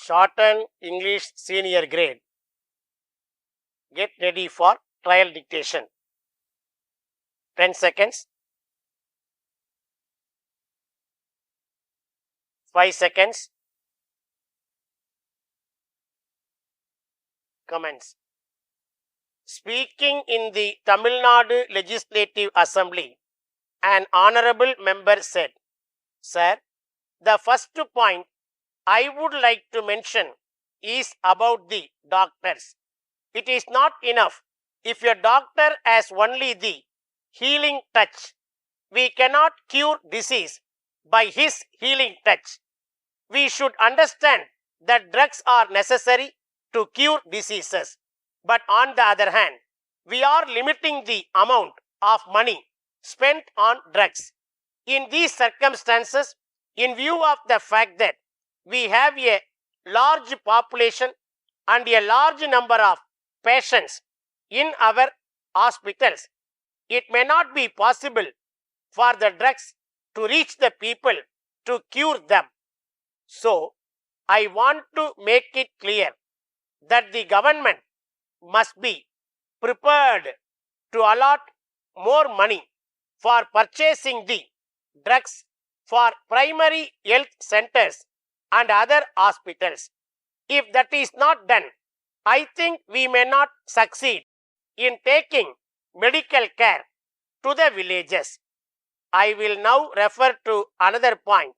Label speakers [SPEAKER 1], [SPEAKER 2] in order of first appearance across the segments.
[SPEAKER 1] Shorthand English senior grade. Get ready for trial dictation. 10 seconds. 5 seconds. Comments. Speaking in the Tamil Nadu Legislative Assembly, an honorable member said, "Sir, the first point I would like to mention is about the doctors. It is not enough if your doctor has only the healing touch. We cannot cure disease by his healing touch. We should understand that drugs are necessary to cure diseases. But on the other hand, we are limiting the amount of money spent on drugs. In these circumstances, in view of the fact that we have a large population and a large number of patients in our hospitals, it may not be possible for the drugs to reach the people to cure them. So, I want to make it clear that the government must be prepared to allot more money for purchasing the drugs for primary health centers and other hospitals. If that is not done, I think we may not succeed in taking medical care to the villages." I will now refer to another point,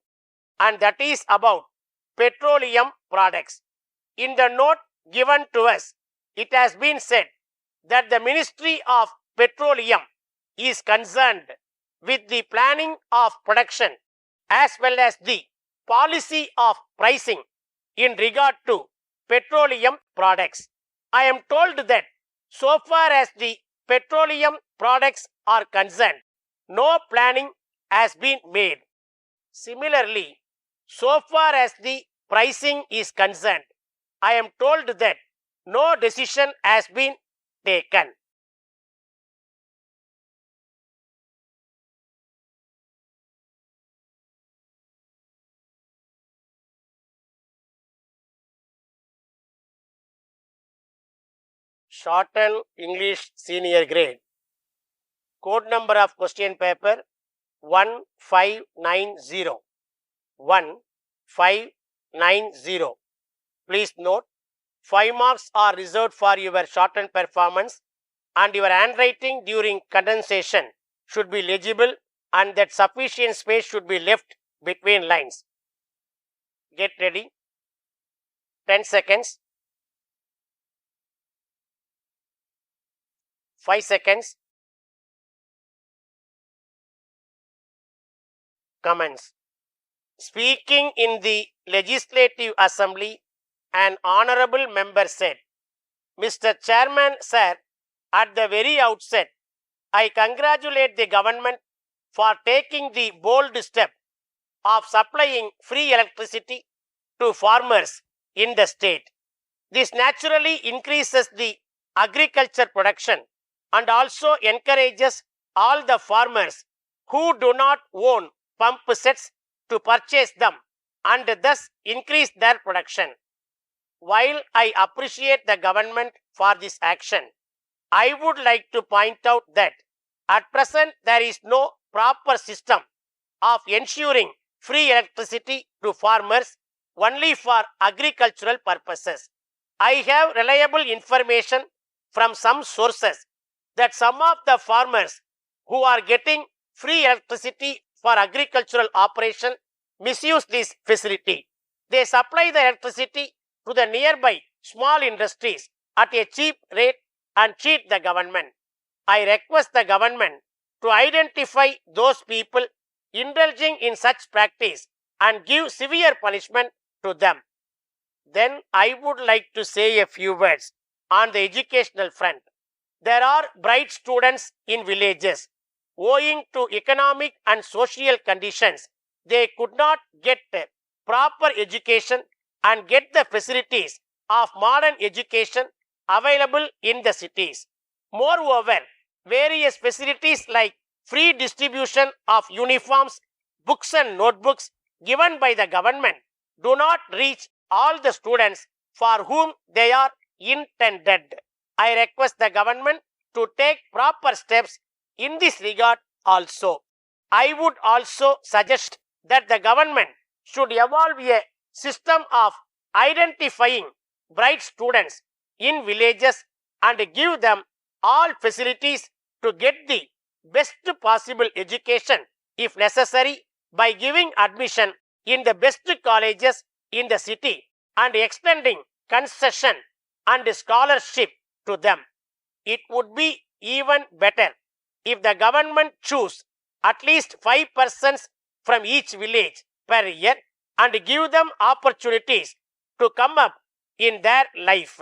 [SPEAKER 1] and that is about petroleum products. In the note given to us, it has been said that the Ministry of Petroleum is concerned with the planning of production as well as the policy of pricing in regard to petroleum products. I am told that so far as the petroleum products are concerned, no planning has been made. Similarly, so far as the pricing is concerned, I am told that no decision has been taken. Shorthand English senior grade. Code number of question paper 1590. 1590. Please note, 5 marks are reserved for your shorthand performance, and your handwriting during condensation should be legible, and that sufficient space should be left between lines. Get ready. 10 seconds. 5 seconds. Comments. Speaking in the Legislative Assembly, an honorable member said, "Mr. Chairman, sir, at the very outset, I congratulate the government for taking the bold step of supplying free electricity to farmers in the state. This naturally increases the agriculture production and also encourages all the farmers who do not own pump sets to purchase them and thus increase their production. While I appreciate the government for this action, I would like to point out that at present there is no proper system of ensuring free electricity to farmers only for agricultural purposes. I have reliable information from some sources that some of the farmers who are getting free electricity for agricultural operation misuse this facility. They supply the electricity to the nearby small industries at a cheap rate and cheat the government. I request the government to identify those people indulging in such practice and give severe punishment to them." Then I would like to say a few words on the educational front. There are bright students in villages. Owing to economic and social conditions, they could not get proper education and get the facilities of modern education available in the cities. Moreover, various facilities like free distribution of uniforms, books and notebooks given by the government do not reach all the students for whom they are intended. I request the government to take proper steps in this regard also. I would also suggest that the government should evolve a system of identifying bright students in villages and give them all facilities to get the best possible education if necessary by giving admission in the best colleges in the city and extending concession and scholarship to them. It would be even better if the government choose at least 5 persons from each village per year and give them opportunities to come up in their life.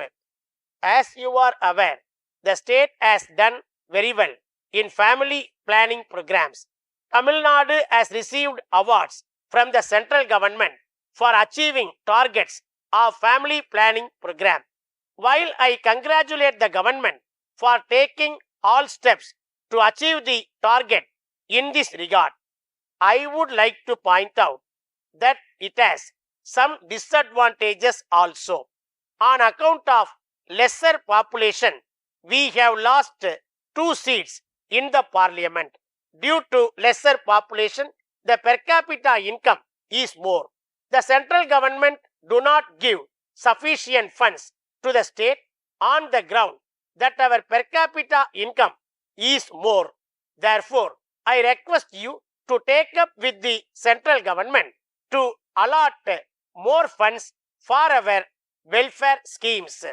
[SPEAKER 1] As you are aware, the state has done very well in family planning programs. Tamil Nadu has received awards from the central government for achieving targets of family planning program. While I congratulate the government for taking all steps to achieve the target in this regard, I would like to point out that it has some disadvantages also. On account of lesser population, we have lost 2 seats in the parliament. Due to lesser population, the per capita income is more. The central government do not give sufficient funds to the state on the ground that our per capita income is more. Therefore, I request you to take up with the central government to allot more funds for our welfare schemes.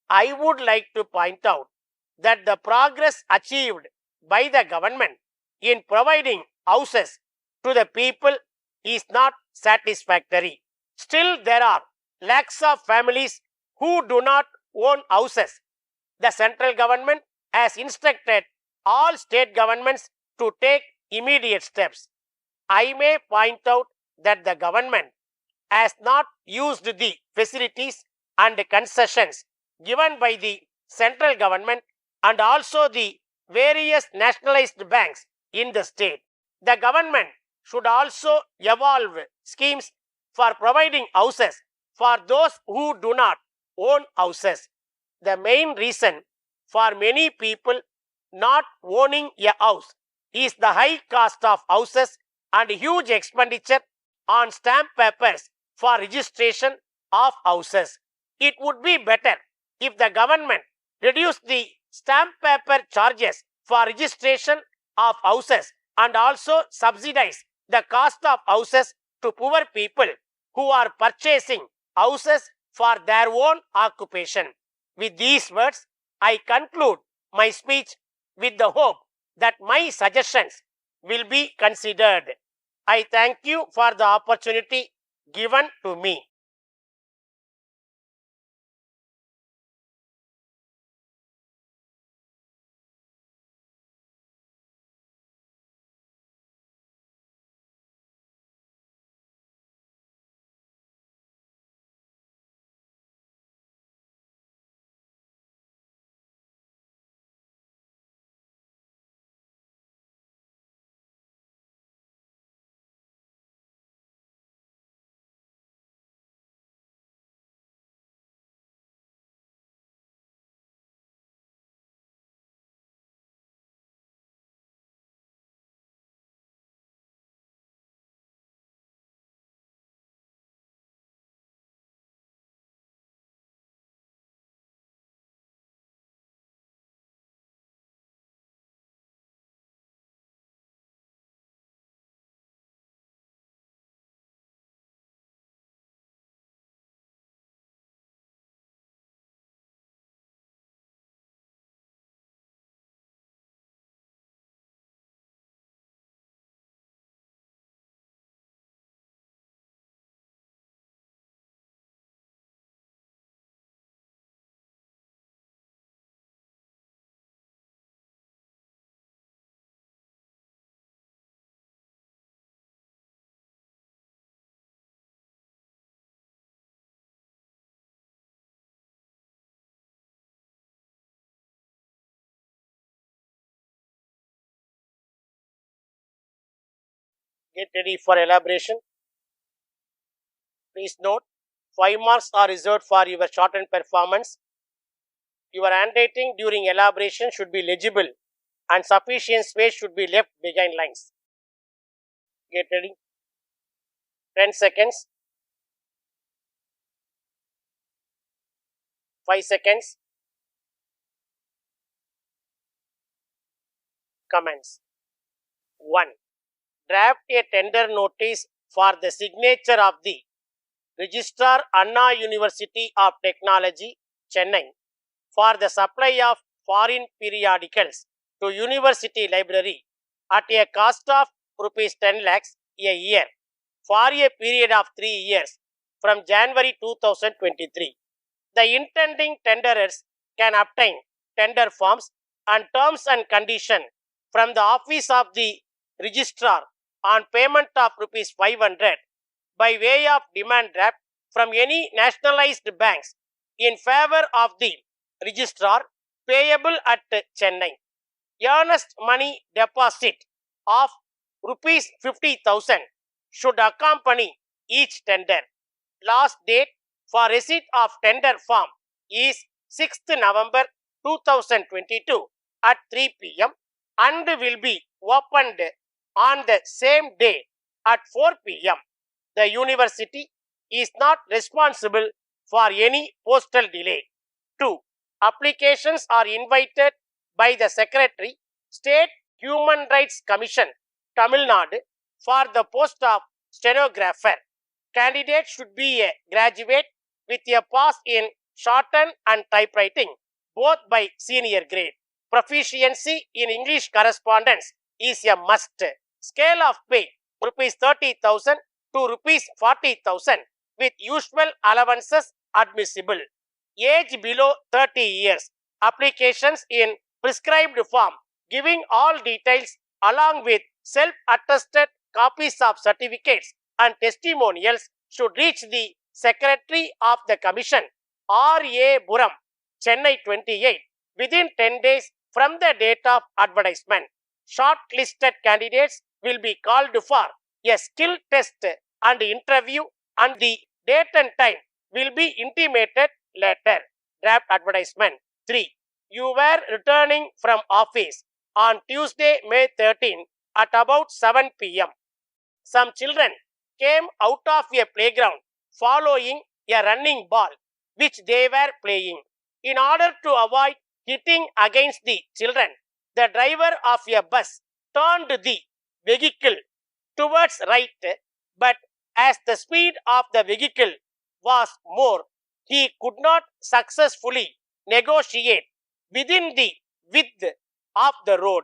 [SPEAKER 1] I would like to point out that the progress achieved by the government in providing houses to the people is not satisfactory. Still, there are lakhs of families who do not own houses. The central government has instructed all state governments to take immediate steps. I may point out that the government has not used the facilities and concessions given by the central government and also the various nationalized banks in the state. The government should also evolve schemes for providing houses for those who do not own houses. The main reason for many people not owning a house is the high cost of houses and huge expenditure on stamp papers for registration of houses. It would be better if the government reduced the stamp paper charges for registration of houses and also subsidize the cost of houses to poor people who are purchasing houses for their own occupation. With these words, I conclude my speech with the hope that my suggestions will be considered. I thank you for the opportunity given to me. Get ready for elaboration. Please note 5 marks are reserved for your shorthand performance. Your handwriting during elaboration should be legible and sufficient space should be left behind lines. Get ready. 10 seconds. 5 seconds. Comments. 1. Draft a tender notice for the signature of the Registrar, Anna University of Technology, Chennai, for the supply of foreign periodicals to University Library at a cost of rupees 10 lakhs a year for a period of 3 years from January 2023. The intending tenderers can obtain tender forms and terms and conditions from the office of the registrar on payment of rupees 500 by way of demand draft from any nationalized banks in favor of the registrar payable at Chennai. Earnest money deposit of rupees 50,000 should accompany each tender. Last date for receipt of tender form is 6th November 2022 at 3 p.m. and will be opened on the same day at 4 p.m. The university is not responsible for any postal delay. 2. Applications are invited by the Secretary, State Human Rights Commission, Tamil Nadu, for the post of stenographer. Candidate should be a graduate with a pass in shorthand and typewriting, both by senior grade. Proficiency in English correspondence is a must. Scale of pay rupees 30,000 to rupees 40,000 with usual allowances admissible. Age below 30 years. Applications in prescribed form giving all details along with self-attested copies of certificates and testimonials should reach the Secretary of the Commission, R.A. Buram, Chennai 28, within 10 days from the date of advertisement. Shortlisted candidates will be called for a skill test and interview, and the date and time will be intimated later. Draft advertisement. 3. You were returning from office on Tuesday, May 13 at about 7 p.m. Some children came out of a playground following a running ball which they were playing. In order to avoid hitting against the children, the driver of a bus turned the vehicle towards right, but as the speed of the vehicle was more, he could not successfully negotiate within the width of the road.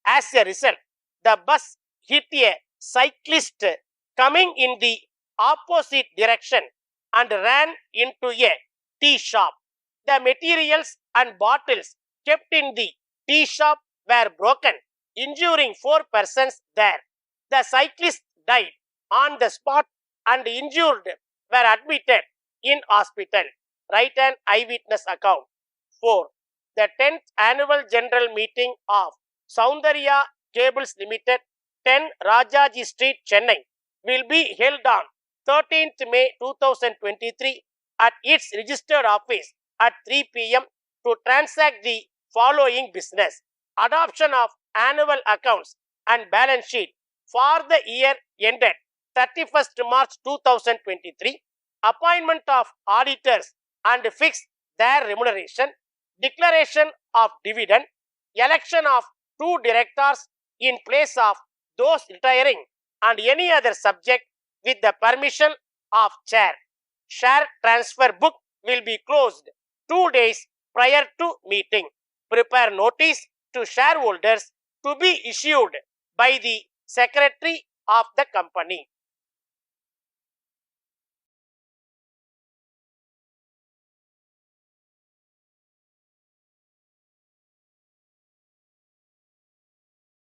[SPEAKER 1] As a result, the bus hit a cyclist coming in the opposite direction and ran into a tea shop. The materials and bottles kept in the tea shop were broken, injuring 4 persons there. The cyclist died on the spot and injured were admitted in hospital. Write an eyewitness account. 4. The 10th Annual General Meeting of Soundarya Cables Limited, 10 Rajaji Street, Chennai, will be held on 13th May 2023 at its registered office at 3 p.m. to transact the following business: adoption of annual accounts and balance sheet for the year ended 31st March 2023, appointment of auditors and fix their remuneration, declaration of dividend, election of 2 directors in place of those retiring, and any other subject with the permission of chair. Share transfer book will be closed 2 days prior to meeting. Prepare notice to shareholders to be issued by the Secretary of the company.